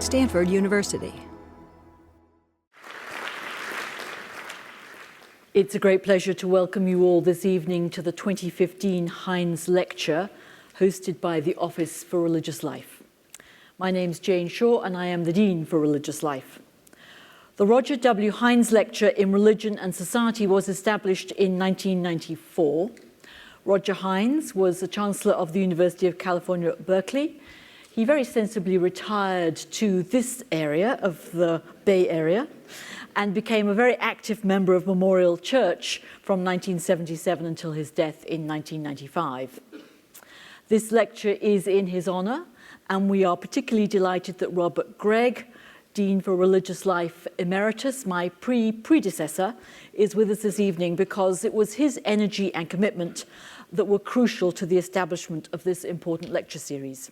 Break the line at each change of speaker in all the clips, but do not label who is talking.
Stanford University.
It's a great pleasure to welcome you all this evening to the 2015 Heyns Lecture, hosted by the Office for Religious Life. My name's Jane Shaw, and I am the Dean for Religious Life. The Roger W. Heyns Lecture in Religion and Society was established in 1994. Roger Heyns was the Chancellor of the University of California at Berkeley. He very sensibly retired to this area of the Bay Area and became a very active member of Memorial Church from 1977 until his death in 1995. This lecture is in his honor, and we are particularly delighted that Robert Gregg, Dean for Religious Life Emeritus, my predecessor, is with us this evening because it was his energy and commitment that were crucial to the establishment of this important lecture series.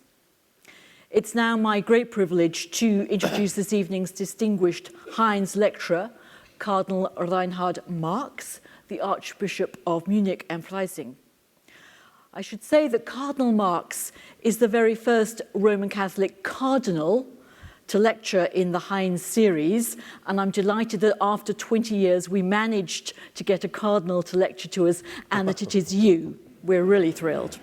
It's now my great privilege to introduce this evening's distinguished Heyns lecturer, Cardinal Reinhard Marx, the Archbishop of Munich and Freising. I should say that Cardinal Marx is the very first Roman Catholic cardinal to lecture in the Heyns series, and I'm delighted that after 20 years we managed to get a cardinal to lecture to us, and that it is you. We're really thrilled.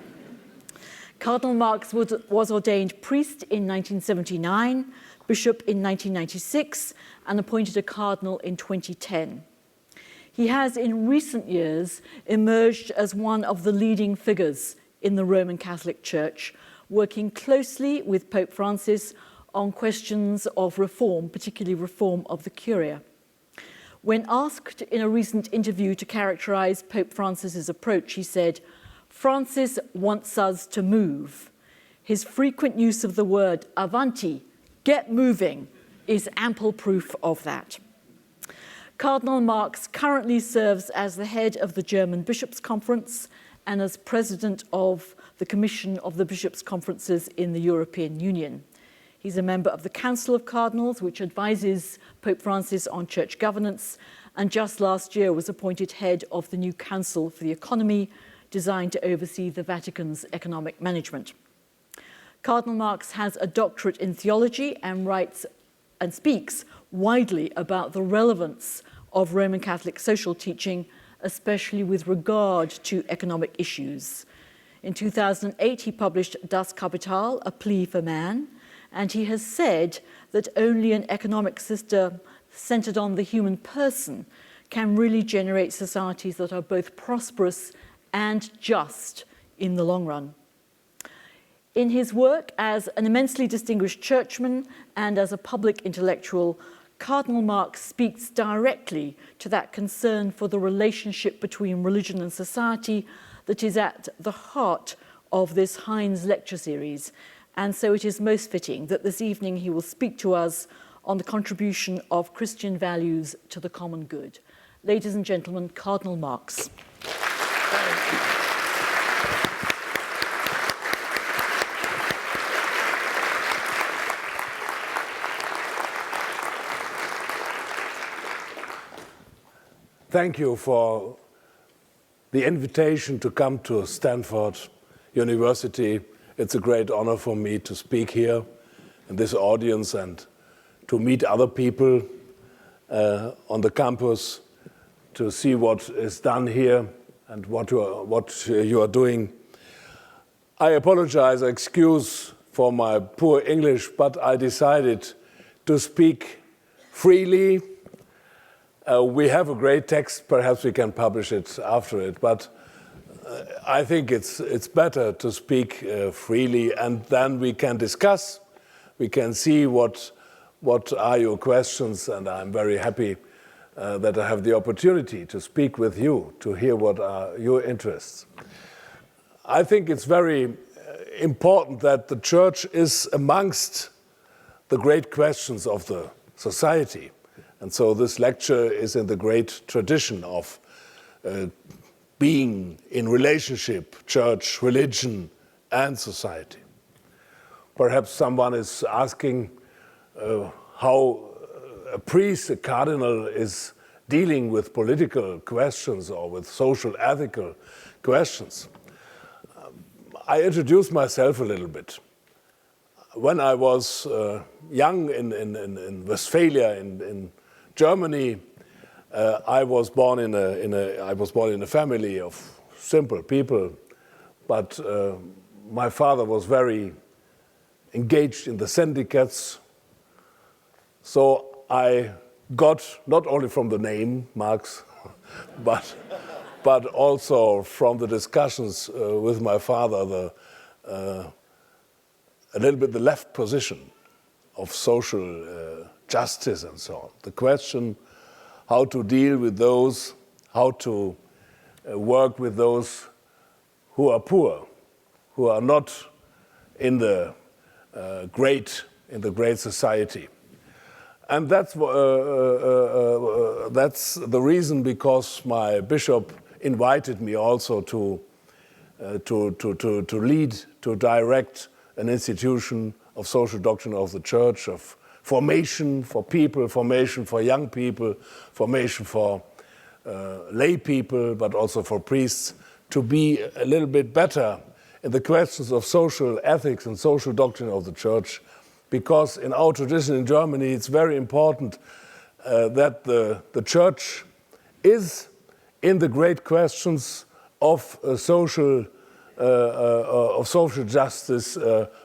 Cardinal Marx was ordained priest in 1979, bishop in 1996, and appointed a cardinal in 2010. He has, in recent years, emerged as one of the leading figures in the Roman Catholic Church, working closely with Pope Francis on questions of reform, particularly reform of the Curia. When asked in a recent interview to characterize Pope Francis's approach, he said, "Francis wants us to move. His frequent use of the word avanti, get moving, is ample proof of that." Cardinal Marx currently serves as the head of the German Bishops' Conference and as president of the Commission of the Bishops' Conferences in the European Union. He's a member of the Council of Cardinals, which advises Pope Francis on church governance, and just last year was appointed head of the new Council for the Economy, designed to oversee the Vatican's economic management. Cardinal Marx has a doctorate in theology and writes and speaks widely about the relevance of Roman Catholic social teaching, especially with regard to economic issues. In 2008, he published Das Kapital, A Plea for Man, and he has said that only an economic system centered on the human person can really generate societies that are both prosperous and just in the long run. In his work as an immensely distinguished churchman and as a public intellectual, Cardinal Marx speaks directly to that concern for the relationship between religion and society that is at the heart of this Heyns lecture series. And so it is most fitting that this evening he will speak to us on the contribution of Christian values to the common good. Ladies and gentlemen, Cardinal Marx.
Thank you for the invitation to come to Stanford University. It's a great honor for me to speak here in this audience and to meet other people on the campus, to see what is done here and what you are doing. I apologize, excuse for my poor English, but I decided to speak freely. We have a great text, perhaps we can publish it after it, but I think it's better to speak freely, and then we can discuss, we can see what are your questions, and I'm very happy that I have the opportunity to speak with you, to hear what are your interests. I think it's very important that the Church is amongst the great questions of the society. And so this lecture is in the great tradition of being in relationship, church, religion, and society. Perhaps someone is asking how a priest, a cardinal, is dealing with political questions or with social ethical questions. I introduce myself a little bit. when I was young in Westphalia, in Germany, I was born in a family of simple people, but my father was very engaged in the syndicates. So I got, not only from the name Marx, but also from the discussions with my father, a little bit the left position of social justice and so on. The question how to deal with those, how to work with those who are poor, who are not in the great society. And that's the reason because my bishop invited me also to lead, to direct an institution of social doctrine of the church, of formation for people, formation for young people, formation for lay people, but also for priests, to be a little bit better in the questions of social ethics and social doctrine of the church. Because in our tradition in Germany, it's very important that the church is in the great questions of social justice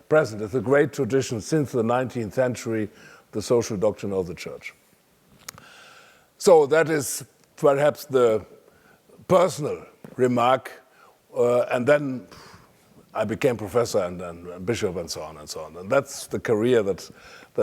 present. It's a great tradition since the 19th century, the social doctrine of the church. So that is perhaps the personal remark, and then I became professor and bishop and so on and so on. And that's the career that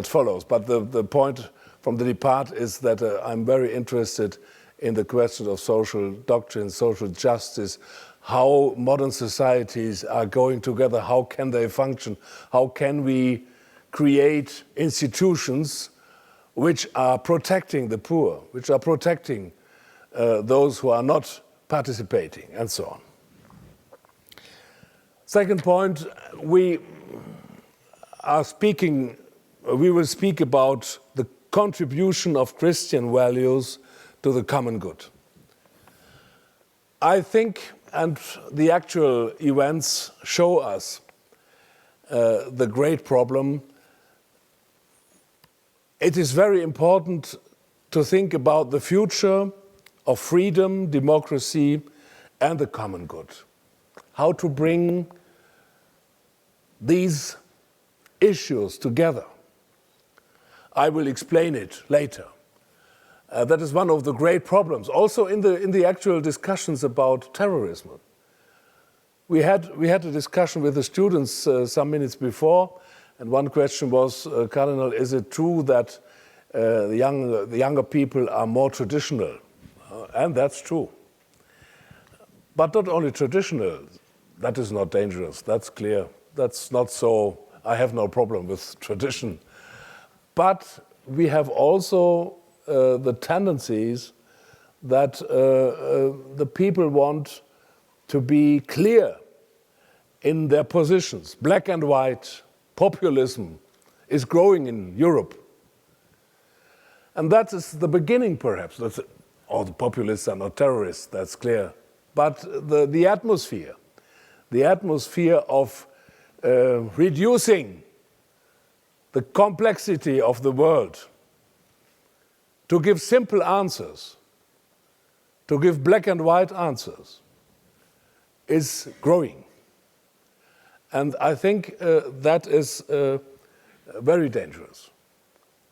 follows. But the point from the depart is that I'm very interested in the question of social doctrine, social justice, how modern societies are going together, how can they function, how can we create institutions which are protecting the poor, which are protecting those who are not participating, and so on. Second point, we will speak about the contribution of Christian values to the common good. I think, and the actual events show us the great problem. It is very important to think about the future of freedom, democracy, and the common good. How to bring these issues together. I will explain it later. That is one of the great problems. Also in the actual discussions about terrorism. We had a discussion with the students some minutes before, and one question was, Cardinal, is it true that the younger people are more traditional? And that's true. But not only traditional, that is not dangerous, that's clear. That's not so, I have no problem with tradition. But we have also the tendencies that the people want to be clear in their positions. Black and white populism is growing in Europe. And that is the beginning, perhaps. All the populists are not terrorists, that's clear. But the atmosphere of reducing the complexity of the world, to give simple answers, to give black and white answers, is growing. And I think that is very dangerous.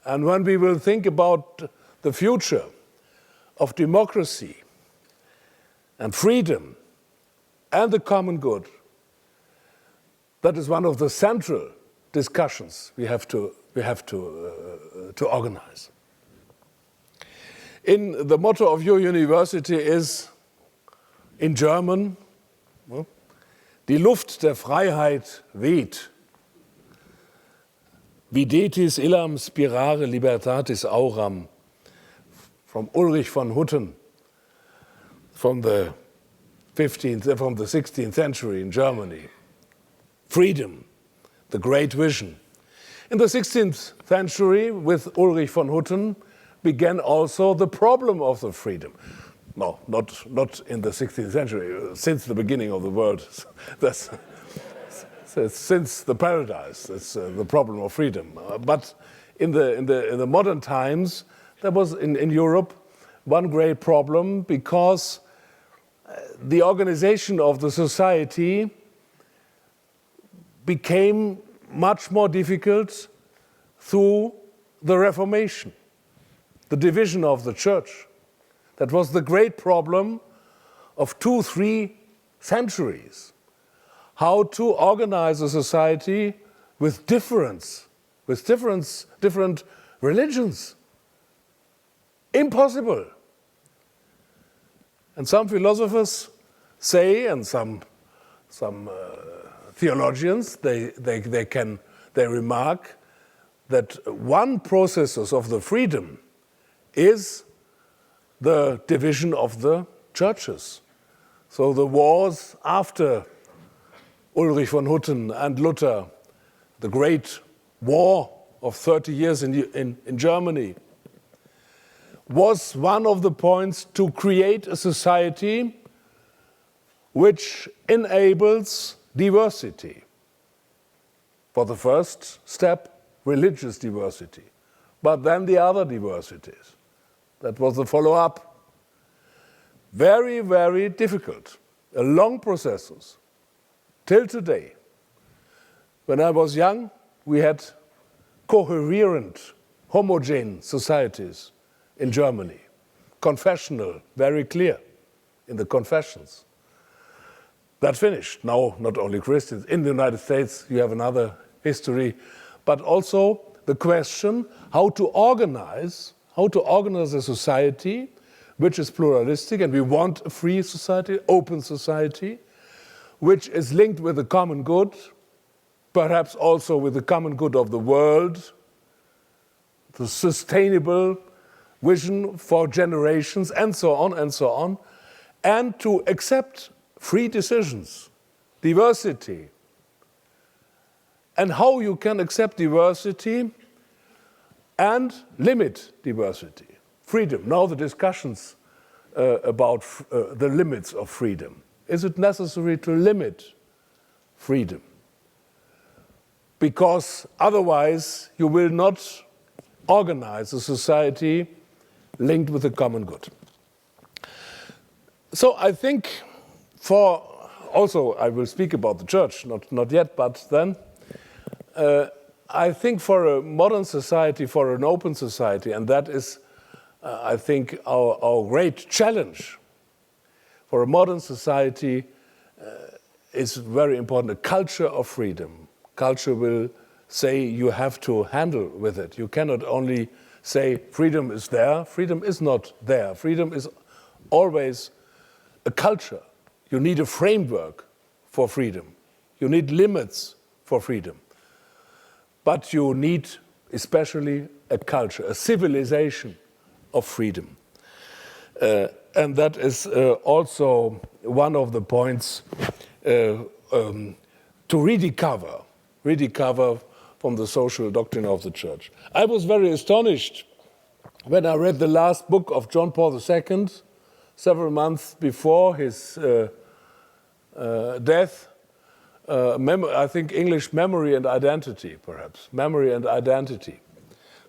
And when we will think about the future of democracy and freedom and the common good, that is one of the central discussions we have to organize. In the motto of your university is, in German, die Luft der Freiheit weht. Videtis illam spirare libertatis auram, from Ulrich von Hutten, from the 16th century in Germany. Freedom, the great vision. In the 16th century, with Ulrich von Hutten, began also the problem of the freedom. No, not in the 16th century, since the beginning of the world. since the paradise. It's the problem of freedom. But in the modern times, there was in Europe one great problem, because the organization of the society became much more difficult through the Reformation, the division of the church. That was the great problem of 2-3 centuries. How to organize a society with different religions. Impossible. And some philosophers say, and some theologians, they remark that one process of the freedom is the division of the churches. So the wars after Ulrich von Hutten and Luther, the great war of 30 years in Germany, was one of the points to create a society which enables diversity. For the first step, religious diversity, but then the other diversities. That was the follow-up. Very, very difficult, a long process till today. When I was young, we had coherent, homogeneous societies in Germany, confessional, very clear in the confessions. That finished. Now, not only Christians. In the United States, you have another history, but also the question how to organize a society which is pluralistic, and we want a free society, open society, which is linked with the common good, perhaps also with the common good of the world, the sustainable vision for generations, and so on, and to accept free decisions, diversity. And how you can accept diversity and limit diversity, freedom. Now the discussions about the limits of freedom. Is it necessary to limit freedom? Because otherwise you will not organize a society linked with the common good. So I think also I will speak about the church, not yet, but then, I think for a modern society, for an open society, and that is, I think, our great challenge for a modern society is very important, a culture of freedom. Culture will say you have to handle with it. You cannot only say freedom is there. Freedom is not there. Freedom is always a culture. You need a framework for freedom. You need limits for freedom. But you need especially a culture, a civilization of freedom. And that is also one of the points to rediscover from the social doctrine of the Church. I was very astonished when I read the last book of John Paul II, several months before his death. I think English Memory and Identity, perhaps. Memory and Identity.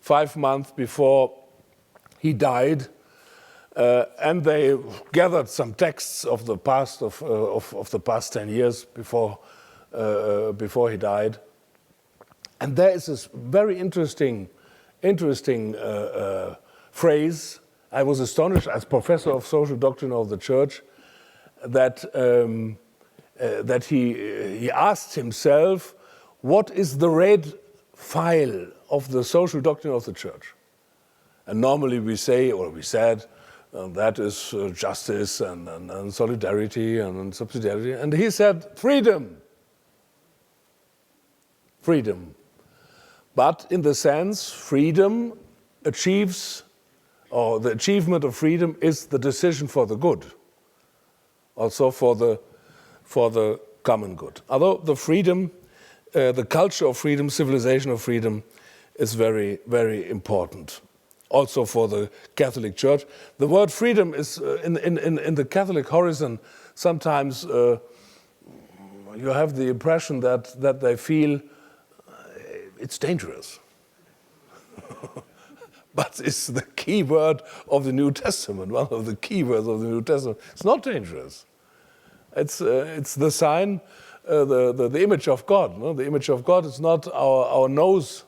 5 months before he died, and they gathered some texts of the past of the past 10 years before he died, and there is this very interesting phrase. I was astonished as professor of social doctrine of the Church that he asked himself, what is the red file of the social doctrine of the Church? And normally we say, or we said, that is justice and solidarity and subsidiarity. And he said, freedom. Freedom. But in the sense, freedom achieves, or the achievement of freedom is the decision for the good. Also for the common good. Although the freedom, the culture of freedom, civilization of freedom is very, very important. Also for the Catholic Church. The word freedom is in the Catholic horizon sometimes you have the impression that they feel it's dangerous. But it's the key word of the New Testament, one of the key words of the New Testament. It's not dangerous. It's the sign, the image of God. No? The image of God is not our nose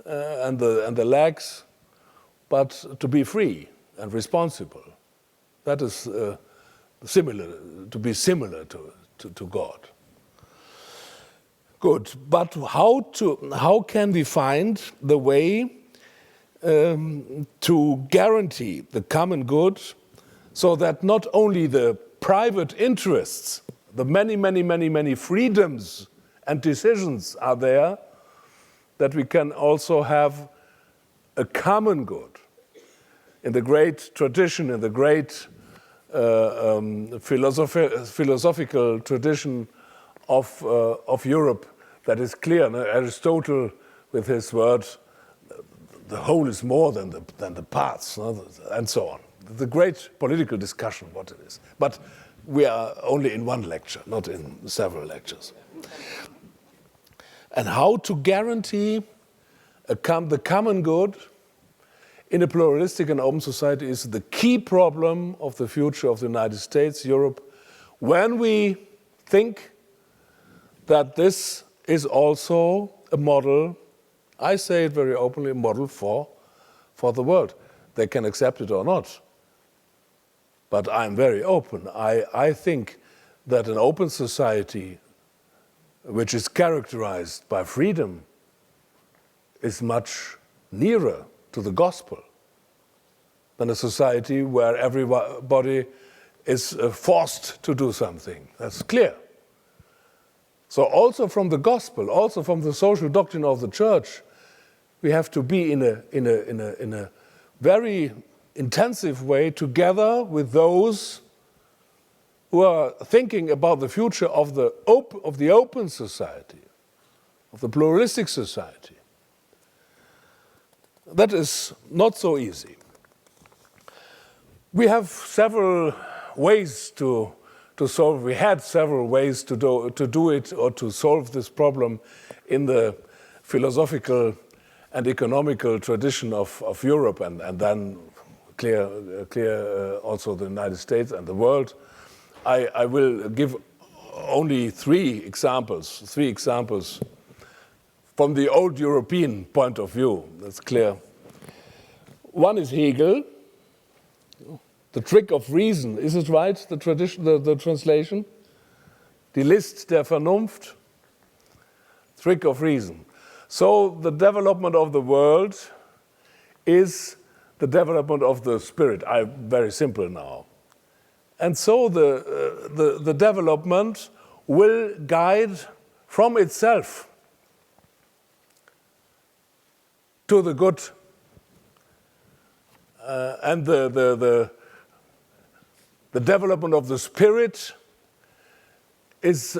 and the legs, but to be free and responsible. That is to be similar to God. Good, but how can we find the way to guarantee the common good, so that not only the private interests, the many freedoms and decisions are there, that we can also have a common good in the great tradition, in the great philosophical tradition of Europe, that is clear. Aristotle, with his word, the whole is more than the parts, and so on. The great political discussion, what it is. But we are only in one lecture, not in several lectures. And how to guarantee the common good in a pluralistic and open society is the key problem of the future of the United States, Europe, when we think that this is also a model, I say it very openly, a model for the world. They can accept it or not. But I'm very open. I think that an open society which is characterized by freedom is much nearer to the gospel than a society where everybody is forced to do something. That's clear. So also from the gospel, also from the social doctrine of the church, we have to be in a very intensive way together with those who are thinking about the future of the open society, of the pluralistic society. That is not so easy. We have several ways to solve. We had several ways to do it or to solve this problem in the philosophical and economical tradition of Europe, and then clear also the United States and the world. I will give only three examples from the old European point of view. That's clear. One is Hegel, the trick of reason. Is it right, the tradition, the translation? Die List der Vernunft, trick of reason. So the development of the world is the development of the spirit. Very simple now. And so the development will guide from itself to the good. And the development of the spirit is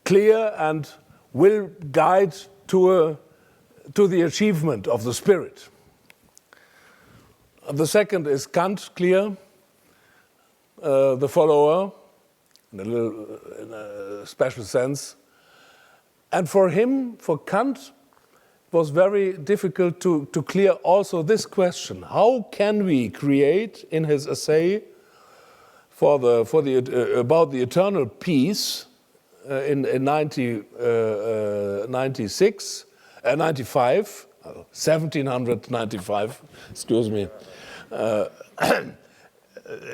clear and will guide to the achievement of the spirit. The second is Kant, clear, the follower, in a special sense. And for him, for Kant, it was very difficult to clear also this question. How can we create, in his essay about the eternal peace in 1795, excuse me,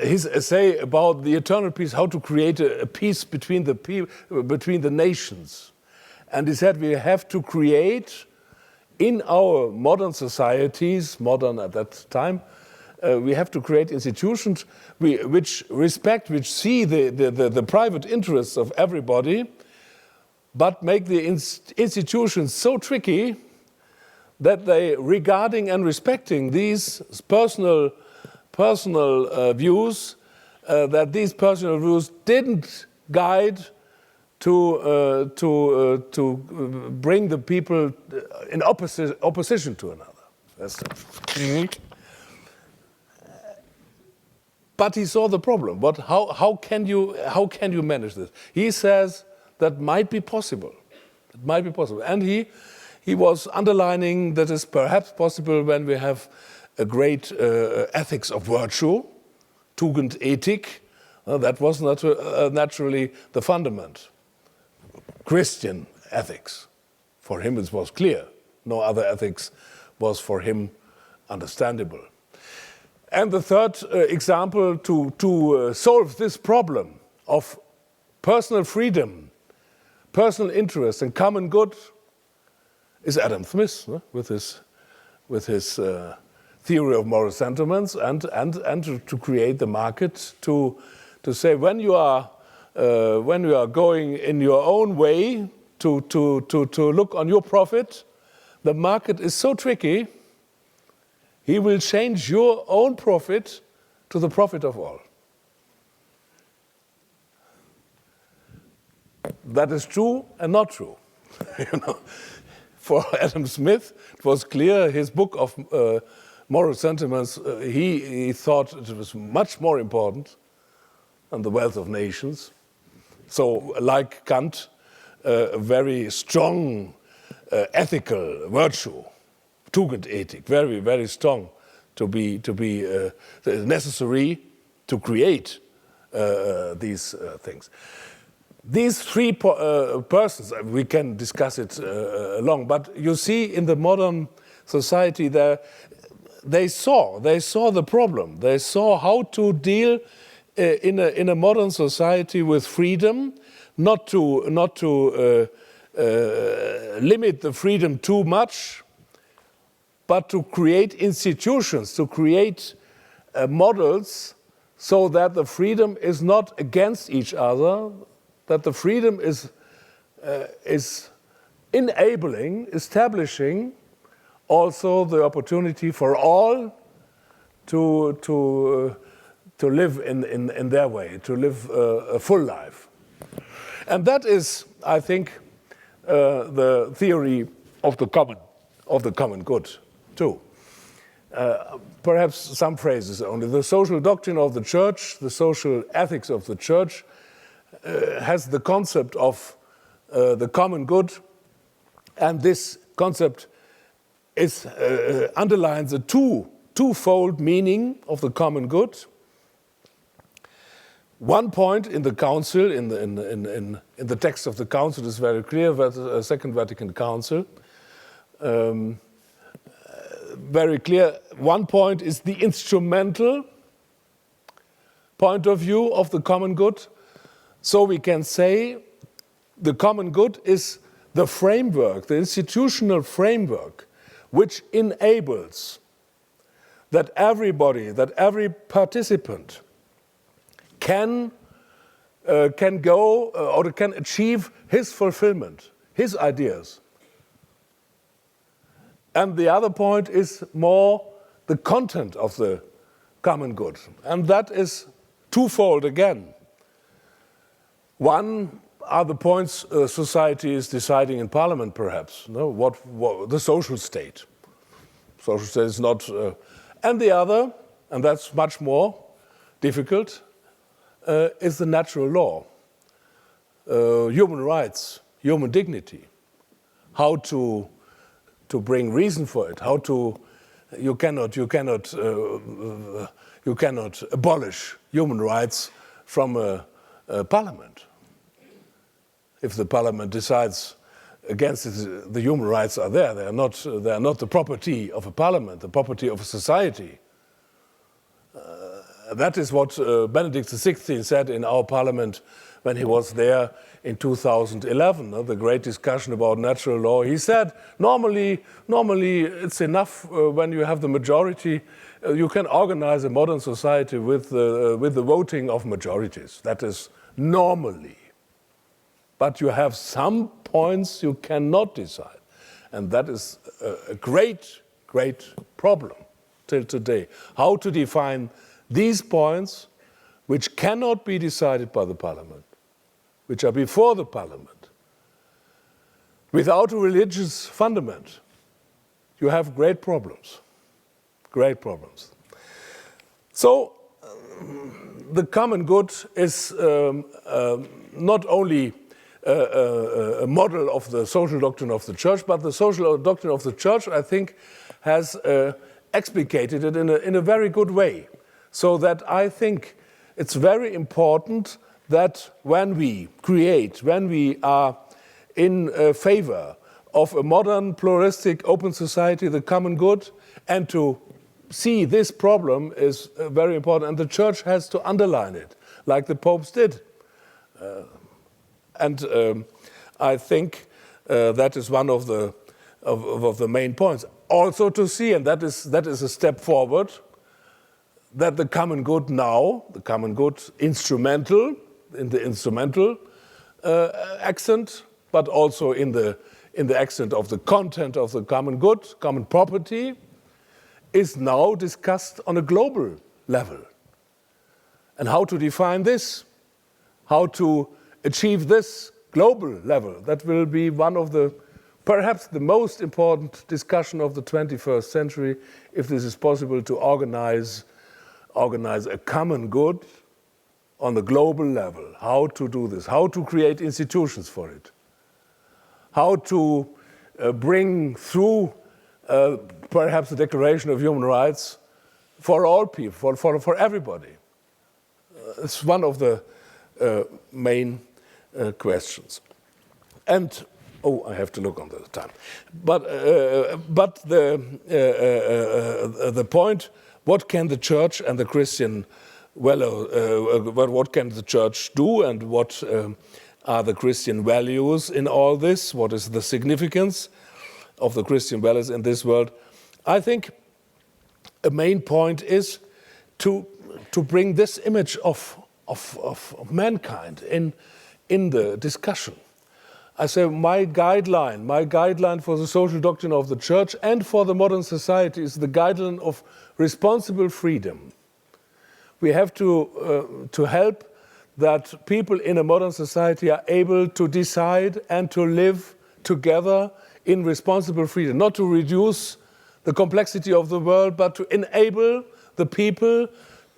his essay about the eternal peace, how to create a peace between the nations. And he said we have to create in our modern societies, modern at that time, we have to create institutions which see the private interests of everybody, but make the institutions so tricky that they, regarding and respecting these personal views, that these personal views didn't guide to bring the people in opposition to another. But he saw the problem. How can you manage this? He says that might be possible. It might be possible. And he was underlining that it's perhaps possible when we have a great ethics of virtue, Tugendethik. That was naturally the fundament. Christian ethics. For him it was clear. No other ethics was for him understandable. And the third example to solve this problem of personal freedom, personal interest and common good is Adam Smith with his theory of moral sentiments and to create the market to say when you are going in your own way to look on your profit, the market is so tricky. He will change your own profit to the profit of all. That is true and not true. For Adam Smith, it was clear. His book of moral sentiments, he thought it was much more important than the wealth of nations. So, like Kant, a very strong ethical virtue. Tugendethik, very, very strong, to be necessary to create these things. These three persons, we can discuss it long, but you see in the modern society they saw the problem. They saw how to deal in a modern society with freedom, not to limit the freedom too much, but to create institutions, to create models so that the freedom is not against each other, that the freedom is enabling, establishing also the opportunity for all to live in their way, to live a full life. And that is, I think, the theory of the common good. Too. Perhaps some phrases only. The social doctrine of the Church, the social ethics of the Church, has the concept of the common good, and this concept underlines a twofold meaning of the common good. One point in the Council, in the text of the Council, is very clear. The Second Vatican Council. Very clear. One point is the instrumental point of view of the common good. So we can say the common good is the framework, the institutional framework, which enables that everybody, that every participant can go or can achieve his fulfillment, his ideas. And the other point is more the content of the common good. And that is twofold again. One are the points society is deciding in Parliament, perhaps. No? What the social state. Social state is not. And the other, and that's much more difficult, is the natural law. Human rights, human dignity. How to bring reason for it. How to you cannot abolish human rights from a parliament. If the parliament decides against it, the human rights are there. They are not the property of a parliament, the property of a society. That is what Benedict XVI said in our parliament when he was there in 2011, the great discussion about natural law. He said, normally it's enough when you have the majority. You can organize a modern society with the voting of majorities. That is normally. But you have some points you cannot decide. And that is a great, great problem till today. How to define these points which cannot be decided by the parliament, which are before the parliament. Without a religious fundament, you have great problems. Great problems. So the common good is not only a model of the social doctrine of the Church, but the social doctrine of the Church, I think, has explicated it in a very good way. So that I think it's very important that when we are in favor of a modern, pluralistic, open society, the common good, and to see this problem is very important, and the Church has to underline it, like the popes did. I think that is one of the main points. Also to see, and that is a step forward, that the common good now, the common good instrumental, in the instrumental accent, but also in the accent of the content of the common good, common property, is now discussed on a global level. And how to define this, how to achieve this global level, that will be one of the, perhaps the most important discussion of the 21st century, if this is possible to organize a common good on the global level. How to do this, how to create institutions for it, how to bring through perhaps the Declaration of Human Rights for all people, for everybody. It's one of the main questions. And I have to look on the time. But the point: what can the Church and the Christian what can the Church do, and what are the Christian values in all this? What is the significance of the Christian values in this world? I think a main point is to bring this image of mankind in the discussion. I say my guideline for the social doctrine of the Church and for the modern society is the guideline of responsible freedom. We have to help that people in a modern society are able to decide and to live together in responsible freedom, not to reduce the complexity of the world, but to enable the people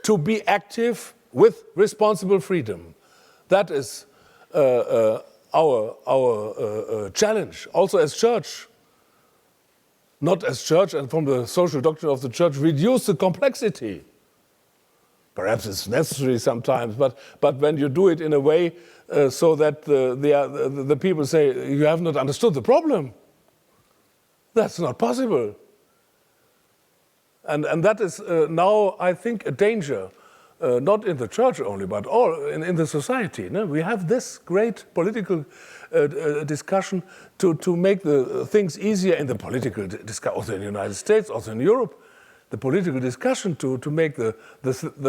to be active with responsible freedom. That is our challenge, also as Church. Not as Church, and from the social doctrine of the Church, reduce the complexity. Perhaps it's necessary sometimes, but when you do it in a way so that the people say, you have not understood the problem, that's not possible. And that is now, I think, a danger, not in the Church only, but all in the society. No? We have this great political discussion to make the things easier in the political discussion, also in the United States, also in Europe. The political discussion to make the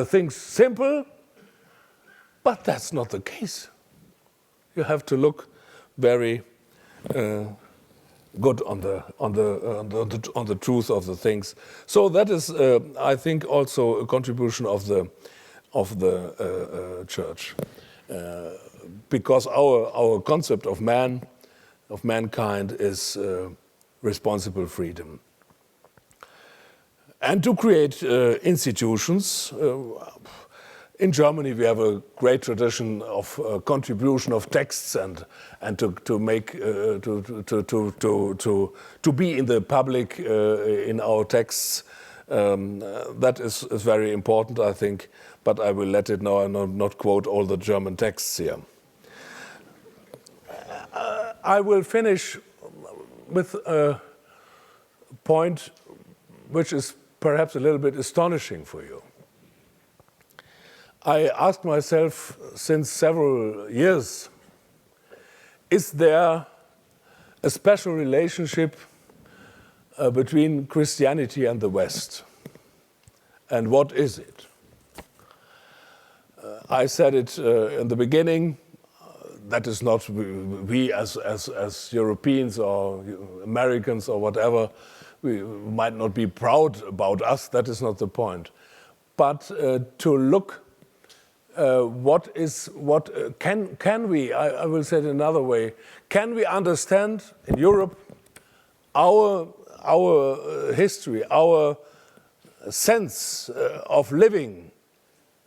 things simple, but that's not the case. You have to look very good on the truth of the things. So that is, I think, also a contribution of the Church, because our concept of mankind is responsible freedom. And to create institutions. In Germany, we have a great tradition of contribution of texts and to make to be in the public in our texts. That is very important, I think. But I will let it now and not quote all the German texts here. I will finish with a point which is perhaps a little bit astonishing for you. I asked myself since several years, is there a special relationship between Christianity and the West? And what is it? I said it in the beginning, that is not we as Europeans or Americans or whatever, we might not be proud about us, that is not the point. But to look can we, I will say it another way, can we understand in Europe our history, our sense of living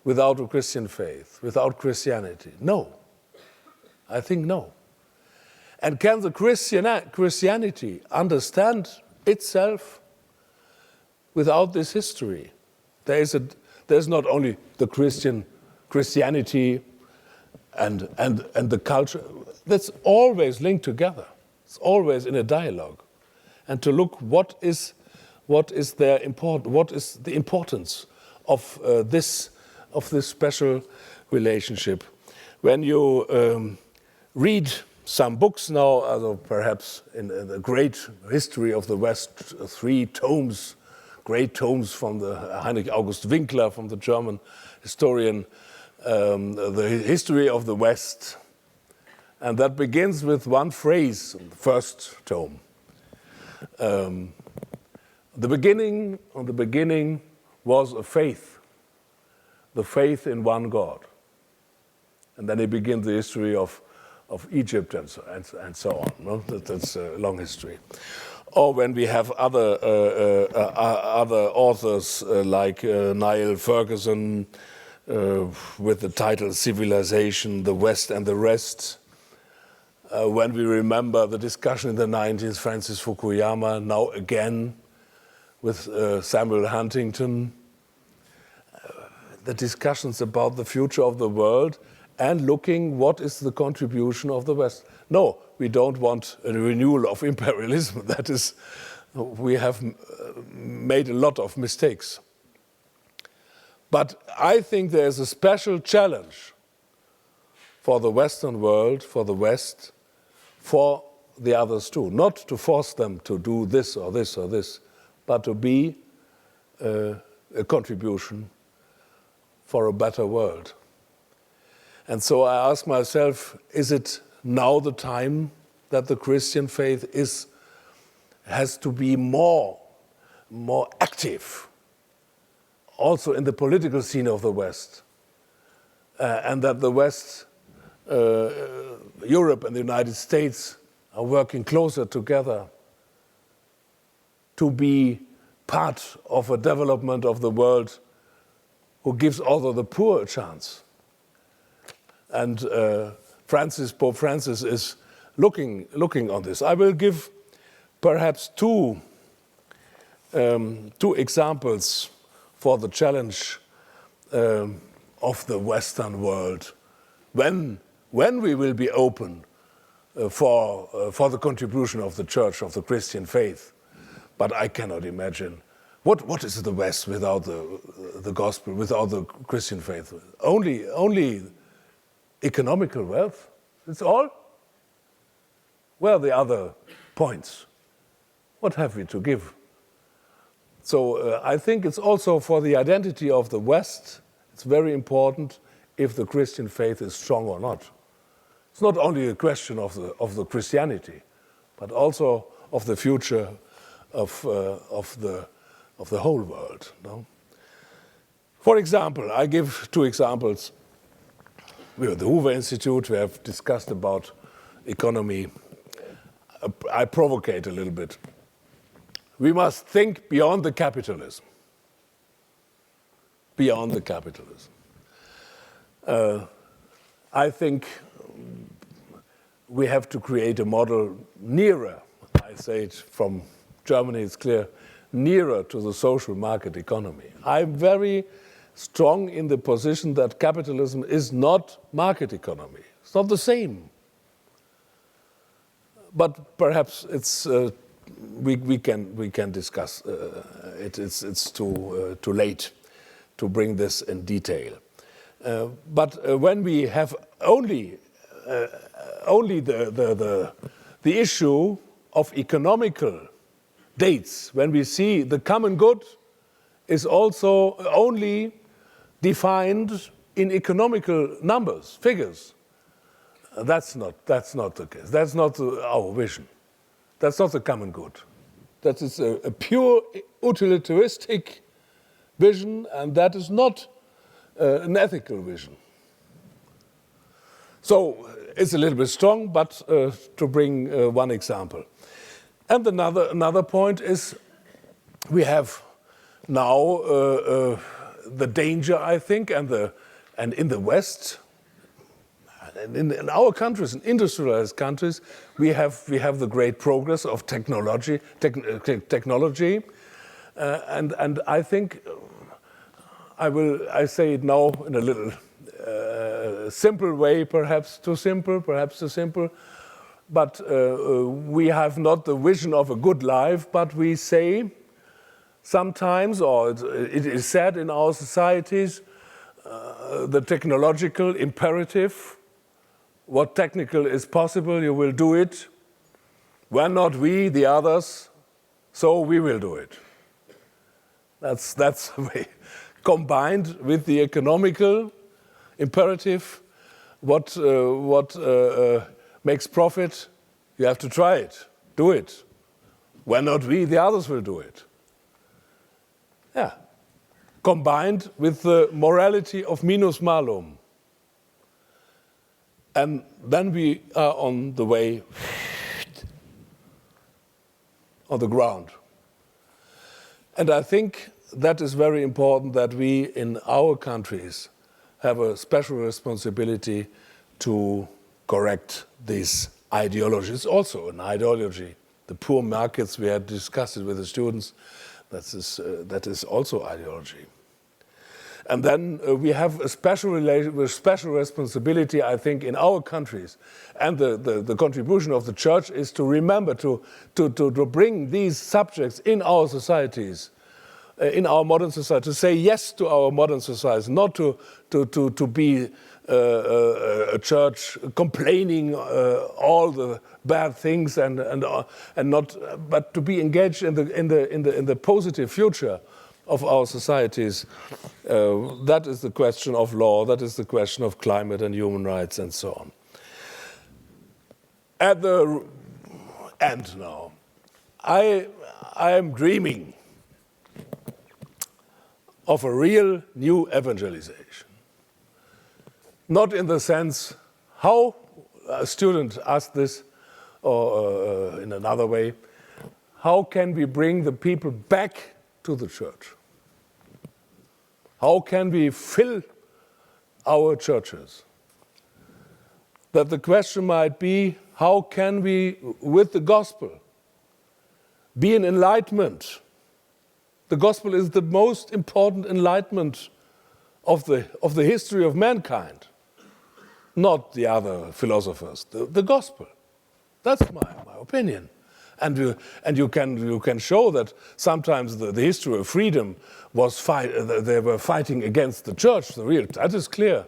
without a Christian faith, without Christianity? No. I think no. And can the Christianity understand itself without this history? There's not only the Christianity and the culture. That's always linked together. It's always in a dialogue. And to look what is the importance of this special relationship. When you read some books now, perhaps in the great history of the West, 3 tomes, great tomes from the Heinrich August Winkler, from the German historian, the history of the West. And that begins with one phrase in the first tome. The beginning was a faith, the faith in one God. And then he begins the history of Egypt and so on. No? That's a long history. Or when we have other authors like Niall Ferguson with the title Civilization, the West and the Rest. When we remember the discussion in the 90s, Francis Fukuyama, now again with Samuel Huntington, the discussions about the future of the world and looking what is the contribution of the West. No, we don't want a renewal of imperialism. That is, we have made a lot of mistakes. But I think there is a special challenge for the Western world, for the West, for the others too. Not to force them to do this or this or this, but to be a contribution for a better world. And so I ask myself, is it now the time that the Christian faith has to be more active, also in the political scene of the West, and that the West, Europe and the United States are working closer together to be part of a development of the world who gives also the poor a chance. And Pope Francis is looking on this. I will give perhaps two examples for the challenge of the Western world when we will be open for the contribution of the Church, of the Christian faith. But I cannot imagine what is the West without the gospel, without the Christian faith? Only economical wealth. That's all? Where are the other points? What have we to give? So I think it's also for the identity of the West, it's very important if the Christian faith is strong or not. It's not only a question of the Christianity, but also of the future of the whole world. No? For example, I give 2 examples. We are at the Hoover Institute. We have discussed about economy. I provocate a little bit. We must think beyond the capitalism. Beyond the capitalism. I think we have to create a model nearer, I say it from Germany, it's clear, nearer to the social market economy. I'm very strong in the position that capitalism is not market economy. It's not the same. But perhaps it's we can discuss it. It's too late to bring this in detail. But when we have only the issue of economical dates, when we see the common good is also only defined in economical numbers, figures, that's not the case. That's not our vision. That's not the common good. That is a pure utilitaristic vision, and that is not an ethical vision. So it's a little bit strong, but to bring one example. And another point is we have now the danger, I think, and in the West, and in our countries, in industrialized countries, we have the great progress of technology, and I think I say it now in a little simple way, perhaps too simple, but we have not the vision of a good life, but we say sometimes, or it is said in our societies, the technological imperative, what technical is possible, you will do it. When not we, the others, so we will do it. That's the way. Combined with the economical imperative, what makes profit, you have to try it, do it. When not we, the others will do it. Yeah. Combined with the morality of minus malum. And then we are on the way, on the ground. And I think that is very important that we in our countries have a special responsibility to correct these ideologies. It's also an ideology. The poor markets, we had discussed it with the students, that is also ideology. And then we have a special responsibility, I think, in our countries. And the contribution of the church is to remember to bring these subjects in our societies, in our modern society, to say yes to our modern society, not to be a church complaining all the bad things and not, but to be engaged in the positive future of our societies. That is the question of law, that is the question of climate and human rights and so on. At the end now, I am dreaming of a real new evangelization. Not in the sense how a student asked this, or in another way, how can we bring the people back to the church? How can we fill our churches? That the question might be, how can we, with the gospel, be an enlightenment? The gospel is the most important enlightenment of the history of mankind, not the other philosophers. The gospel. That's my opinion. And you can show that sometimes the history of freedom was they were fighting against the church. That is clear.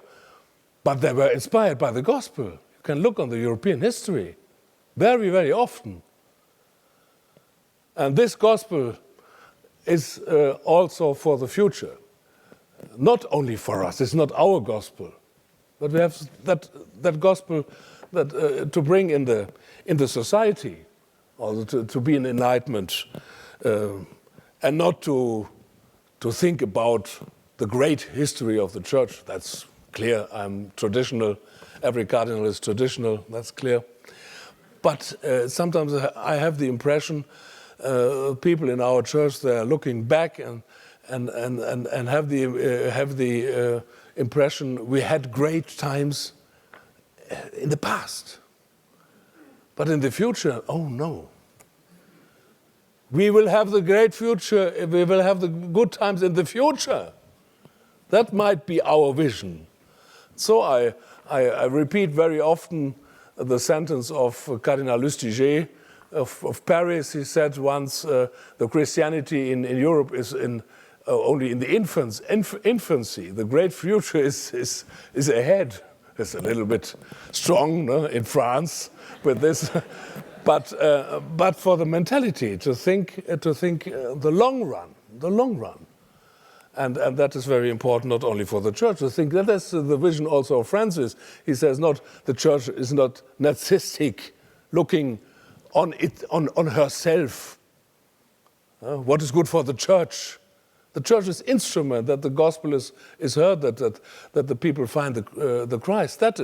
But they were inspired by the gospel. You can look on the European history very, very often. And this gospel is also for the future. Not only for us. It's not our gospel, but we have that gospel that to bring in the society. Or to be an enlightenment, and not to think about the great history of the church. That's clear. I'm traditional. Every cardinal is traditional. That's clear. But sometimes I have the impression people in our church, they are looking back and have the impression we had great times in the past. But in the future, oh no. We will have the great future, we will have the good times in the future. That might be our vision. So I repeat very often the sentence of Cardinal Lustiger of Paris. He said once, the Christianity in Europe is only in the infancy. The great future is ahead. It's a little bit strong, no, in France with this, but for the mentality to think the long run, and that is very important not only for the church. I think that is the vision also of Francis. He says not the church is not narcissistic, looking on herself. What is good for the church? The church is instrument that the gospel is heard, that the people find the Christ. That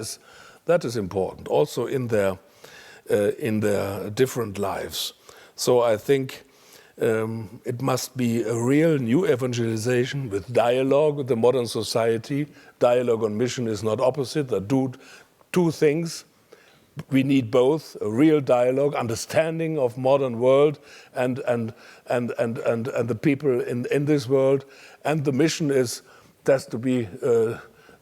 is important also in their different lives. So I think It must be a real new evangelization with dialogue with the modern society. Dialogue and mission is not opposite. They do two things. We need both: a real dialogue, understanding of modern world and the people in this world, and the mission has to be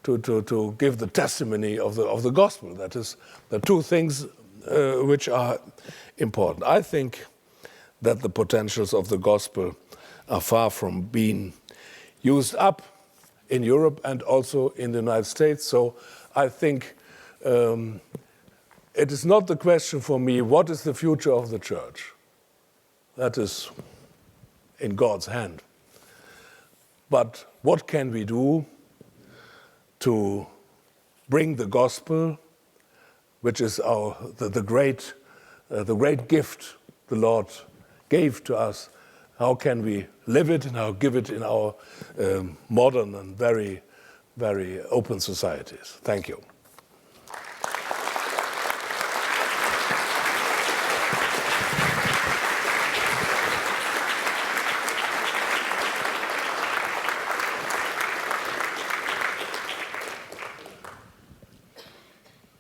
to give the testimony of the gospel. That is the two things which are important. I think that the potentials of the gospel are far from being used up in Europe and also in the United States. So I think it is not the question for me, what is the future of the church? That is in God's hand. But what can we do to bring the gospel, which is the great gift the Lord gave to us? How can we live it and how give it in our modern and very, very open societies? Thank you.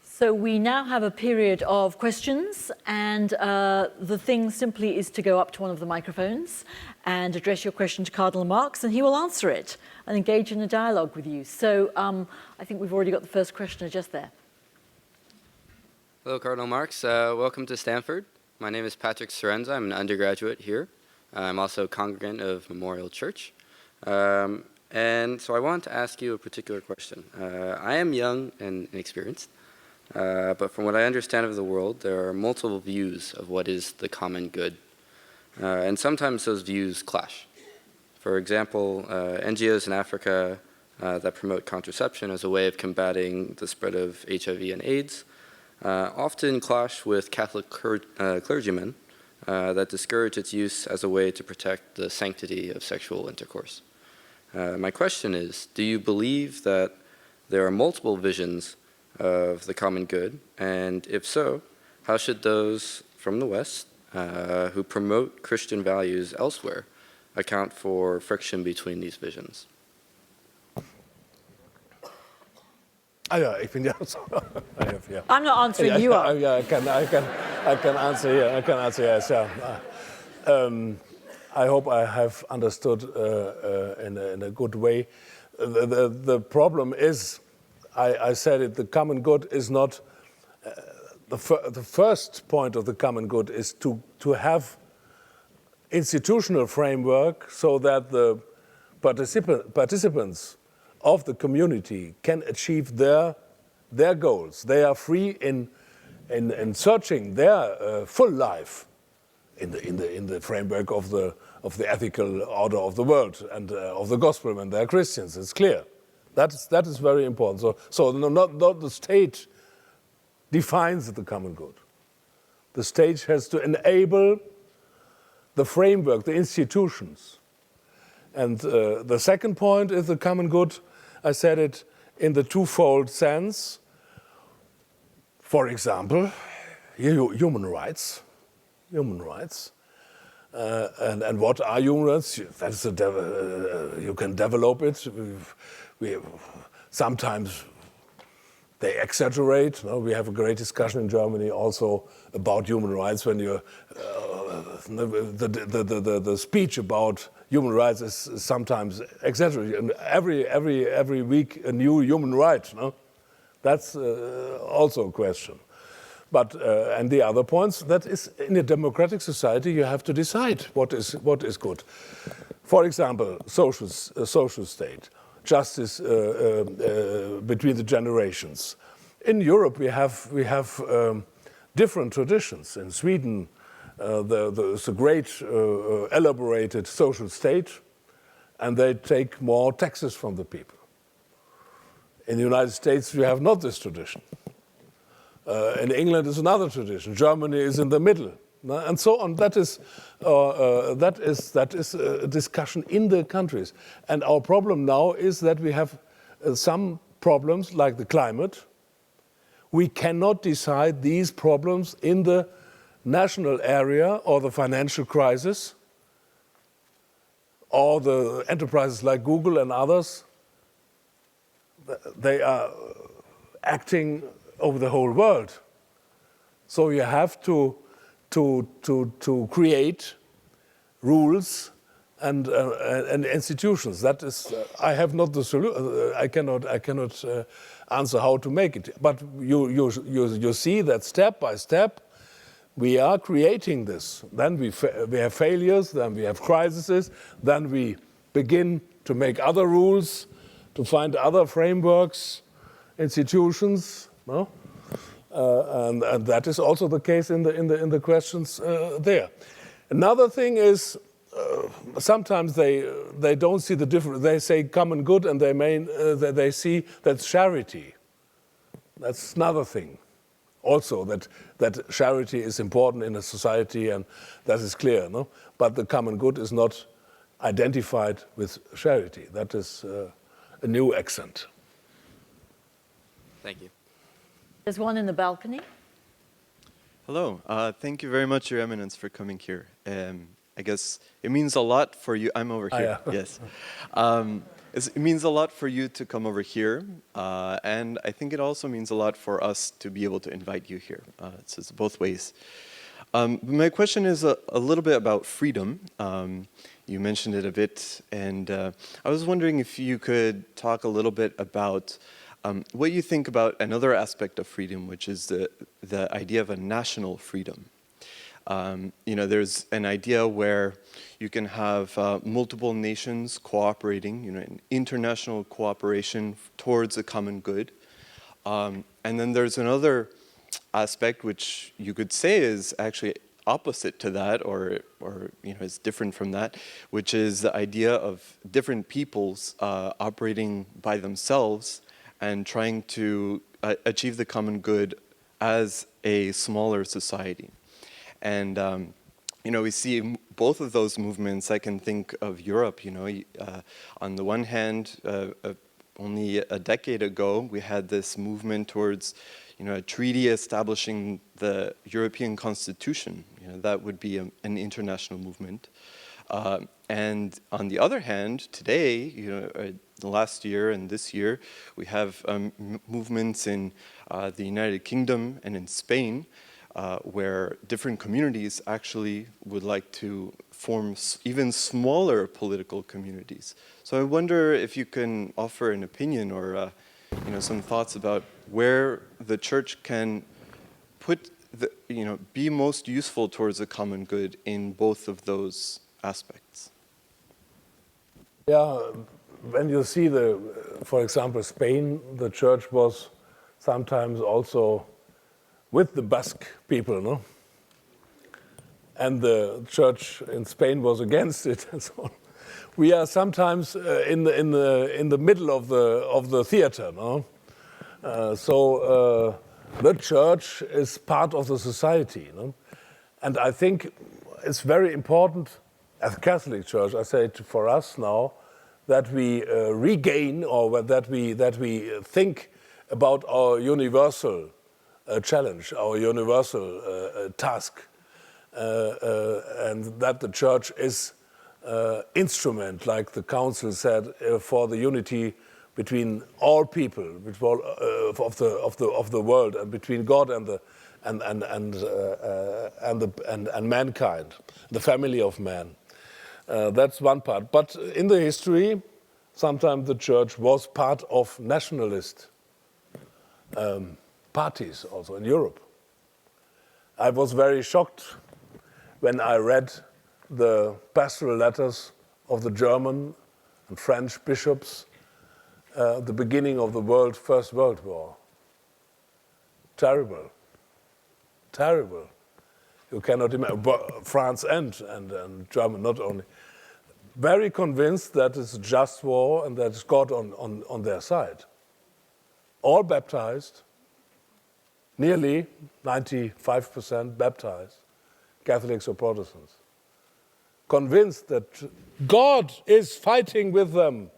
So we now have a period of questions, and the thing simply is to go up to one of the microphones and address your question to Cardinal Marx, and he will answer it and engage in a dialogue with you. So I think we've already got the first questioner just there.
Hello, Cardinal Marx. Welcome to Stanford. My name is Patrick Sorenza. I'm an undergraduate here. I'm also a congregant of Memorial Church. And so I wanted to ask you a particular question. I am young and inexperienced. But from what I understand of the world, there are multiple views of what is the common good. And sometimes those views clash. For example, NGOs in Africa that promote contraception as a way of combating the spread of HIV and AIDS often clash with Catholic clergymen that discourage its use as a way to protect the sanctity of sexual intercourse. My question is, do you believe that there are multiple visions of the common good, and if so, how should those from the West who promote Christian values elsewhere account for friction between these visions?
Ja, ich bin ja so.
I'm not answering, you are.
Yeah, I can answer here. I can answer, yes. Yeah. I hope I have understood in a good way. The problem is, I said it, the common good is not, the first point of the common good is to have institutional framework so that the participants of the community can achieve their goals. They are free in searching their full life in the framework of the ethical order of the world and of the gospel when they are Christians. It's clear. That is very important. So not the state defines the common good. The state has to enable the framework, the institutions. And the second point is the common good. I said it in the twofold sense. For example, human rights. Human rights. And what are human rights? That's you can develop it. Sometimes they exaggerate. No? We have a great discussion in Germany also about human rights. When you the speech about human rights is sometimes exaggerated. And every week a new human right. No? That's also a question. But and the other points, that is, in a democratic society, you have to decide what is good. For example, social state, justice between the generations. In Europe, we have different traditions. In Sweden, there's a great elaborated social state, and they take more taxes from the people. In the United States, we have not this tradition. In England is another tradition. Germany is in the middle, and so on. That is a discussion in the countries. And our problem now is that we have some problems like the climate. We cannot decide these problems in the national area or the financial crisis. or the enterprises like Google and others, they are acting over the whole world. So you have to create rules and institutions. That is, I have not the solution. I cannot answer how to make it. But you see that step by step, we are creating this. Then we have failures. Then we have crises. Then we begin to make other rules, to find other frameworks, institutions. No? And that is also the case in the questions there. Another thing is sometimes they don't see the difference. They say common good, and they see that's charity. That's another thing. Also, that charity is important in a society, and that is clear. No, but the common good is not identified with charity. That is a new accent.
Thank you.
There's one in the balcony.
Hello. Thank you very much, Your Eminence, for coming here. I guess it means a lot for you. I'm over here.
Yeah.
Yes. It means a lot for you to come over here, and I think it also means a lot for us to be able to invite you here. It's both ways. My question is a little bit about freedom. You mentioned it a bit, and I was wondering if you could talk a little bit about what you think about another aspect of freedom, which is the idea of a national freedom. There's an idea where you can have multiple nations cooperating, in international cooperation towards a common good. And then there's another aspect which you could say is actually opposite to that, or is different from that, which is the idea of different peoples operating by themselves and trying to achieve the common good as a smaller society. And we see both of those movements. I can think of Europe. On the one hand, only a decade ago, we had this movement towards, a treaty establishing the European Constitution. That would be an international movement. And on the other hand, today, the last year and this year, we have movements in the United Kingdom and in Spain, where different communities actually would like to form even smaller political communities. So I wonder if you can offer an opinion or some thoughts about where the church can put be most useful towards a common good in both of those aspects.
Yeah, when you see for example, Spain, the church was sometimes also with the Basque people, no? And the church in Spain was against it, and so on. We are sometimes in the middle of the theater, no? So the church is part of the society, no? And I think it's very important, as a Catholic Church, I say for us now, that we regain, or that we think about our universal challenge, our universal task, and that the church is instrument, like the council said, for the unity between all people, of the world, and between God and mankind, the family of man. That's one part. But in the history, sometimes the church was part of nationalist parties also in Europe. I was very shocked when I read the pastoral letters of the German and French bishops at the beginning of the First World War. Terrible. Terrible. You cannot imagine. France and Germany, not only. Very convinced that it's a just war and that it's God on their side. All baptized, nearly 95% baptized, Catholics or Protestants. Convinced that God is fighting with them.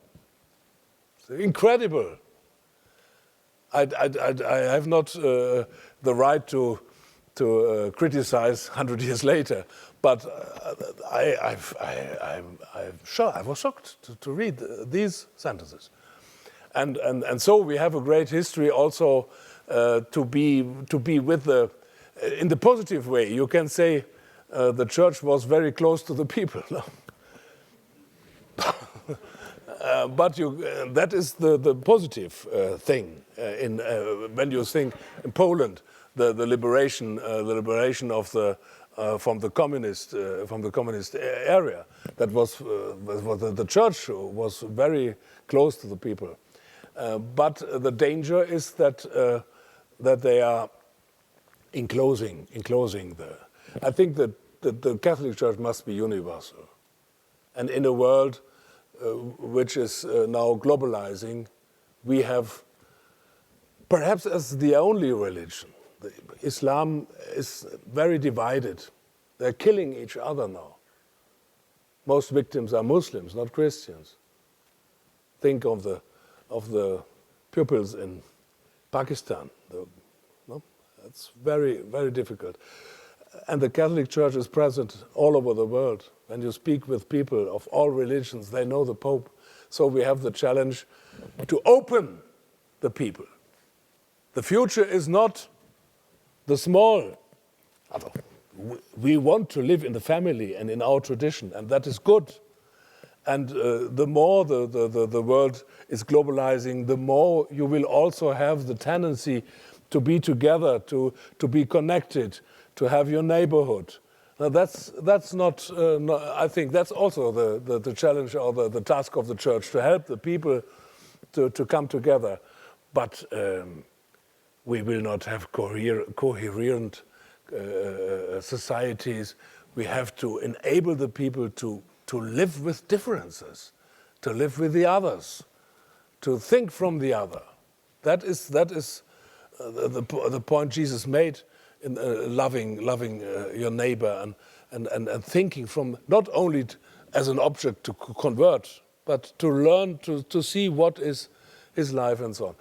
It's incredible. I have not the right to criticize 100 years later. But I was shocked to read these sentences. And so we have a great history also to be with in the positive way. You can say the church was very close to the people. No? But that is the positive thing when you think in Poland, the liberation of from the communist area. That was the church was very close to the people. But the danger is that they are enclosing I think that the Catholic Church must be universal, and in a world which is now globalizing, we have perhaps as the only religion. Islam is very divided. They're killing each other now. Most victims are Muslims, not Christians. Think of the pupils in Pakistan. No? It's very, very difficult. And the Catholic Church is present all over the world. When you speak with people of all religions, they know the Pope. So we have the challenge to open the people. The future is not the small. We want to live in the family and in our tradition, and that is good. And the more the world is globalizing, the more you will also have the tendency to be together, to be connected, to have your neighborhood. Now that's not. I think that's also the challenge or the task of the church, to help the people to come together. But we will not have coherent societies. We have to enable the people to live with differences, to live with the others, to think from the other. That is the point Jesus made in loving your neighbor and thinking from not only as an object to convert, but to learn to see what is his life and so on.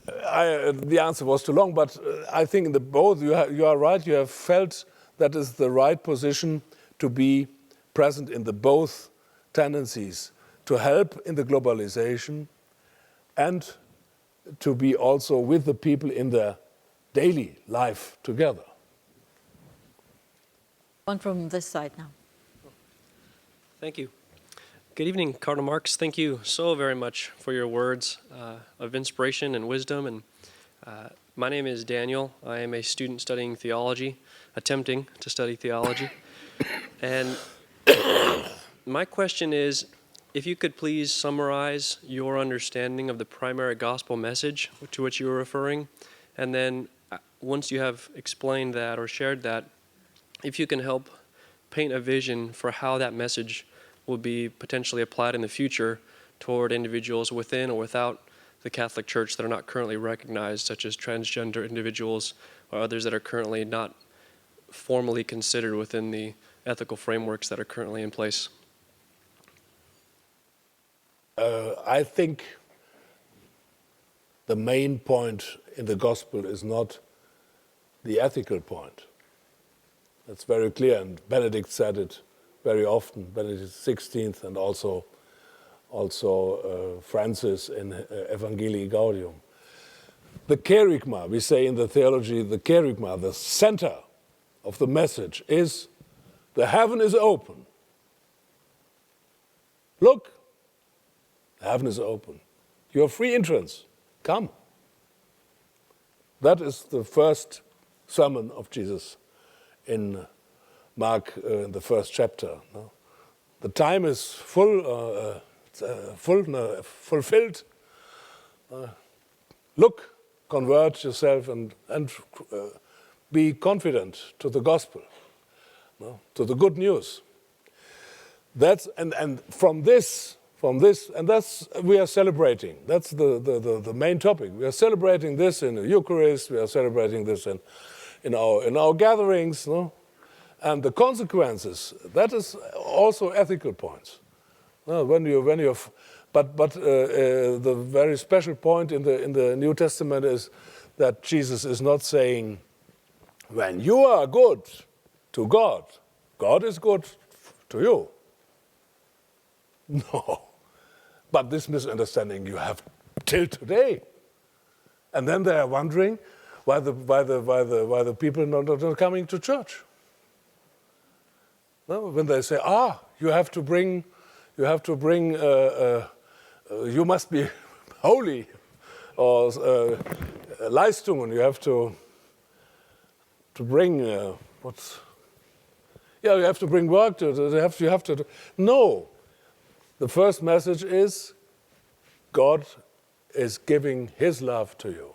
The answer was too long, but I think in the both you are right. You have felt that is the right position to be present in the both tendencies, to help in the globalization and to be also with the people in their daily life together.
One from this side now.
Thank you. Good evening, Cardinal Marx. Thank you so very much for your words of inspiration and wisdom. And my name is Daniel. I am a student studying theology, attempting to study theology. And my question is, if you could please summarize your understanding of the primary gospel message to which you were referring, and then once you have explained that or shared that, if you can help paint a vision for how that message will be potentially applied in the future toward individuals within or without the Catholic Church that are not currently recognized, such as transgender individuals or others that are currently not formally considered within the ethical frameworks that are currently in place.
I think the main point in the gospel is not the ethical point. That's very clear, and Benedict said it very often, Benedict XVI, and also Francis in Evangelii Gaudium. The kerygma, we say in the theology, the kerygma, the center of the message is the heaven is open. Look, the heaven is open. You have free entrance. Come. That is the first sermon of Jesus in Mark, in the first chapter. No? The time is fulfilled. Look, convert yourself and be confident to the gospel, no? To the good news. That's and from this, and that's we are celebrating. That's the main topic. We are celebrating this in the Eucharist. We are celebrating this in our gatherings, no? And the consequences. That is also ethical points. Well, the very special point in the New Testament is that Jesus is not saying when you are good to God, God is good to you. No. But this misunderstanding you have till today. And then they are wondering why the people are not coming to church. No? When they say, you must be holy, or Leistungen, you have to bring you have to bring work you have to. No, the first message is God is giving His love to you.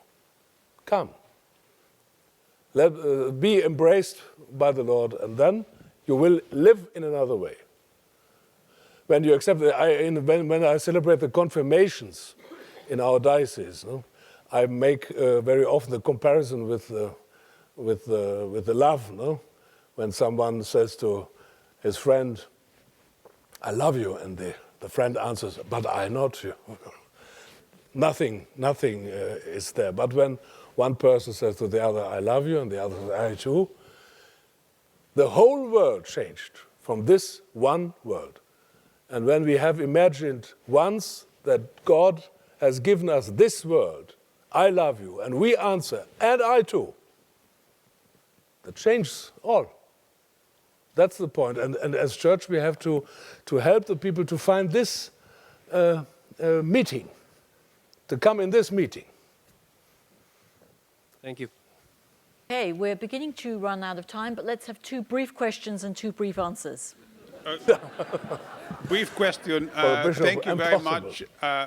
Come, be embraced by the Lord, and then you will live in another way. When you accept when I celebrate the confirmations in our diocese, I make very often the comparison with the love. No? When someone says to his friend, "I love you," and the friend answers, "But I not you." Nothing is there. But when one person says to the other, "I love you," and the other says, "I too," the whole world changed from this one word. And when we have imagined once that God has given us this word, "I love you," and we answer, "And I too," that changes all. That's the point. And as church, we have to help the people to find this meeting, to come in this meeting.
Thank you.
Okay, we're beginning to run out of time, but let's have 2 brief questions and 2 brief answers.
Brief question. Thank you very much,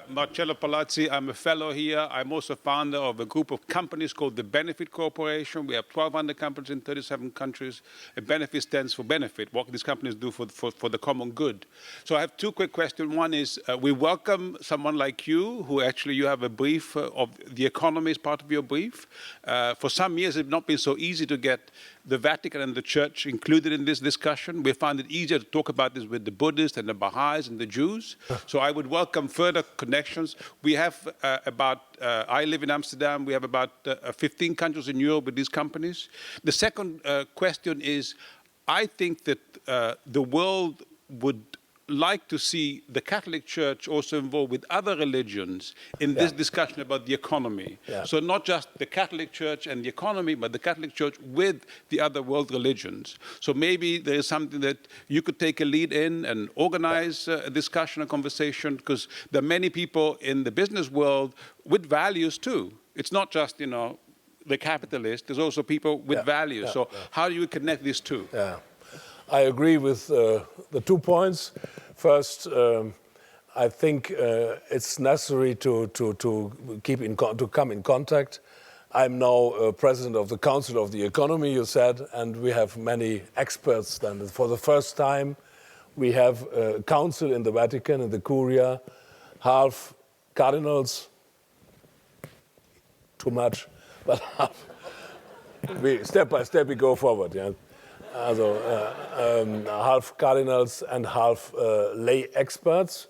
Marcello Palazzi. I'm a fellow here. I'm also founder of a group of companies called the Benefit Corporation. We have 1,200 companies in 37 countries. And benefit stands for benefit, what these companies do for the common good. So I have 2 quick questions. One is, we welcome someone like you, who actually you have a brief of the economy as part of your brief. For some years, it's not been so easy to get the Vatican and the Church included in this discussion. We find it easier to talk about this with the Buddhists and the Baha'is and the Jews. So I would welcome further connections. We have I live in Amsterdam, we have about 15 countries in Europe with these companies. The second question is, I think that the world would like to see the Catholic Church also involved with other religions in this discussion about the economy. Yeah. So not just the Catholic Church and the economy, but the Catholic Church with the other world religions. So maybe there is something that you could take a lead in and organize a discussion, a conversation, because there are many people in the business world with values too. It's not just, the capitalist, there's also people with values. So how do you connect these two?
Yeah. I agree with the 2 points. First, I think it's necessary to come in contact. I'm now president of the Council of the Economy, you said, and we have many experts. Then, for the first time, we have a council in the Vatican, in the Curia, half cardinals. Too much, but half. Step by step we go forward. Yeah. Half cardinals and half lay experts,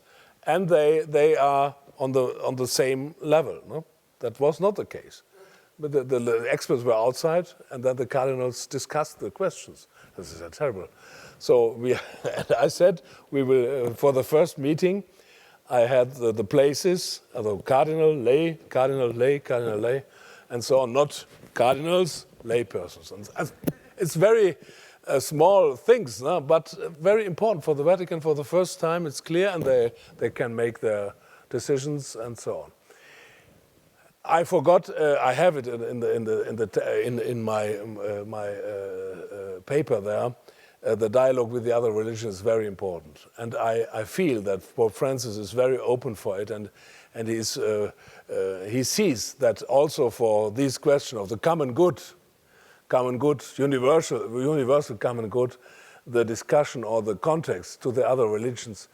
and they are on the same level. No? That was not the case. But the experts were outside, and then the cardinals discussed the questions. This is terrible. So I said we will for the first meeting. I had the places, cardinal, lay, and so on. Not cardinals, lay persons. And it's very small things, no? But very important for the Vatican. For the first time, it's clear, and they can make their decisions and so on. I forgot. I have it in my paper there. The dialogue with the other religions is very important, and I feel that Pope Francis is very open for it, and he sees that also for this question of the common good, universal common good, the discussion or the context to the other religions,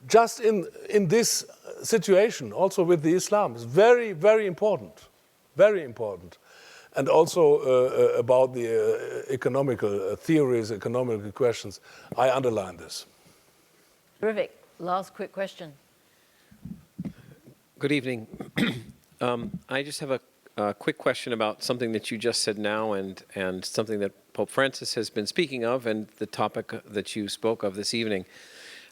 just in this situation, also with the Islam, is very, very important, and also about the economical theories, economical questions. I underline this.
Terrific. Last quick question.
Good evening. I just have quick question about something that you just said now and something that Pope Francis has been speaking of and the topic that you spoke of this evening.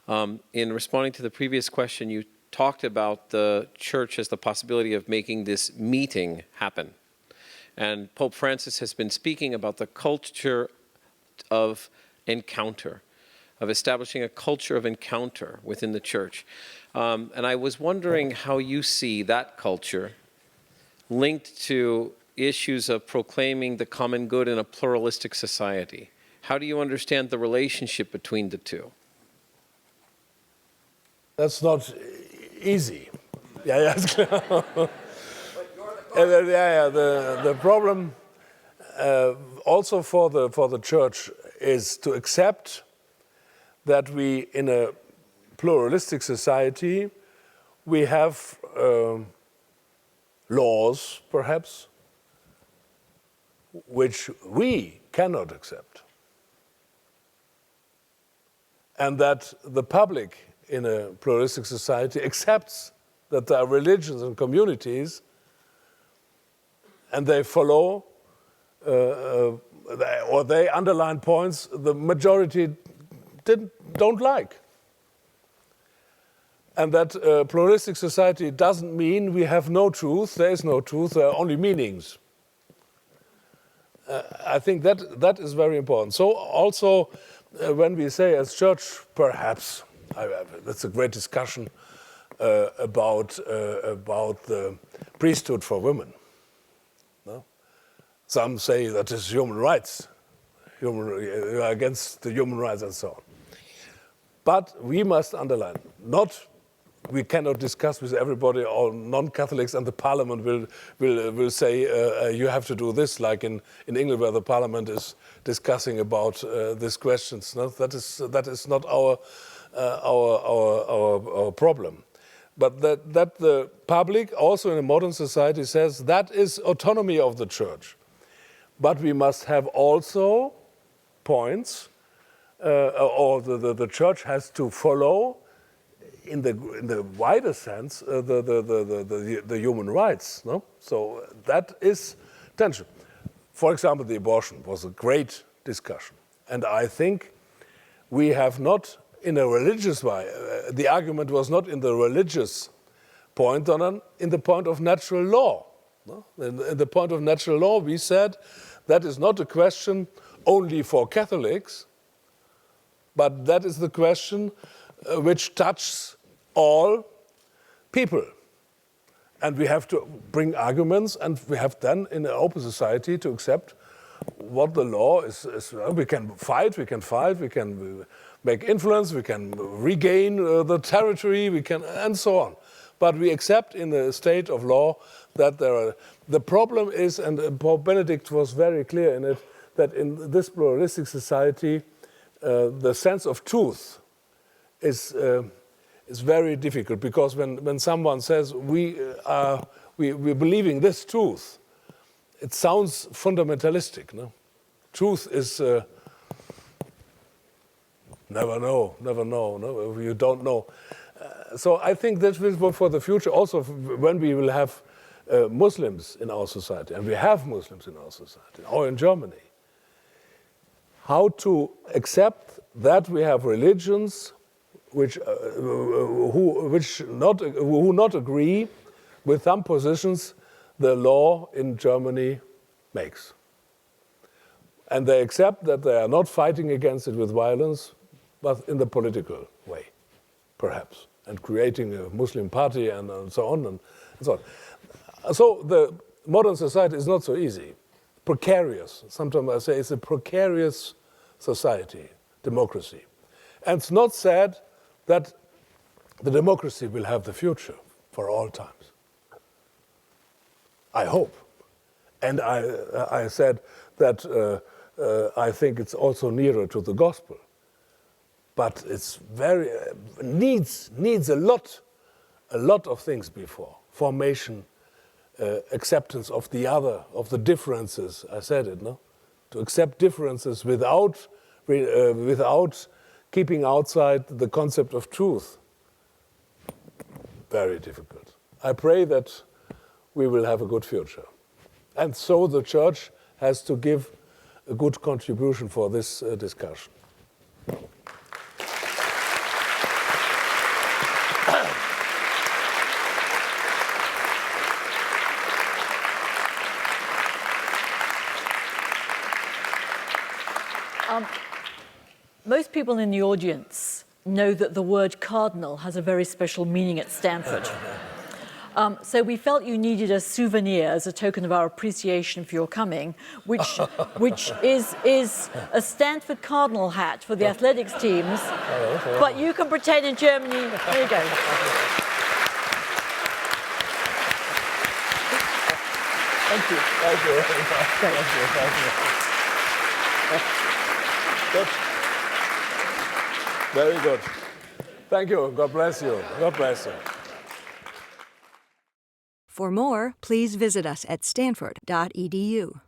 In responding to the previous question, you talked about the church as the possibility of making this meeting happen. And Pope Francis has been speaking about the culture of encounter, of establishing a culture of encounter within the church. And I was wondering how you see that culture linked to issues of proclaiming the common good in a pluralistic society. How do you understand the relationship between the two?
That's not easy. Yeah, the problem also for the church is to accept that we, in a pluralistic society, we have laws, perhaps, which we cannot accept. And that the public in a pluralistic society accepts that there are religions and communities and they follow or they underline points the majority don't like. And that pluralistic society doesn't mean we have no truth, there is no truth, there are only meanings. I think that is very important. So also when we say as church, perhaps, that's a great discussion about the priesthood for women. No? Some say that is human rights, against the human rights and so on. But we must underline, we cannot discuss with everybody, all non-Catholics, and the Parliament will say you have to do this, like in England where the Parliament is discussing about these questions. No? That is not our problem. But that the public, also in a modern society, says that is autonomy of the church. But we must have also points, or the church has to follow, in the wider sense, the human rights. No? So that is tension. For example, the abortion was a great discussion. And I think we have not, in a religious way, the argument was not in the religious point, but in the point of natural law. No? In the point of natural law, we said that is not a question only for Catholics, but that is the question which touches all people. And we have to bring arguments, and we have then, in an open society, to accept what the law is. We can fight, we can make influence, we can regain the territory, and so on. But we accept in the state of law that the problem is, and Pope Benedict was very clear in it, that in this pluralistic society, the sense of truth is very difficult, because when someone says we're believing this truth, it sounds fundamentalistic. No? Truth is never know. No? You don't know. So I think that will be for the future also when we will have Muslims in our society, and we have Muslims in our society, or in Germany. How to accept that we have religions who not agree with some positions the law in Germany makes. And they accept that they are not fighting against it with violence, but in the political way, perhaps, and creating a Muslim party and so on and so on. So the modern society is not so easy, precarious. Sometimes I say it's a precarious society, democracy. And it's not said that the democracy will have the future for all times. I hope. And I said that I think it's also nearer to the gospel. But it's needs a lot of things before. Formation, acceptance of the other, of the differences. I said it, no? To accept differences without keeping outside the concept of truth. Very difficult. I pray that we will have a good future. And so the church has to give a good contribution for this discussion.
Most people in the audience know that the word cardinal has a very special meaning at Stanford. So we felt you needed a souvenir as a token of our appreciation for your coming, which is a Stanford Cardinal hat for the athletics teams. But you can pretend in Germany. There you go. Thank you.
Thank you. Thank you. Good. Very good. Thank you. God bless you. God bless you.
For more, please visit us at stanford.edu.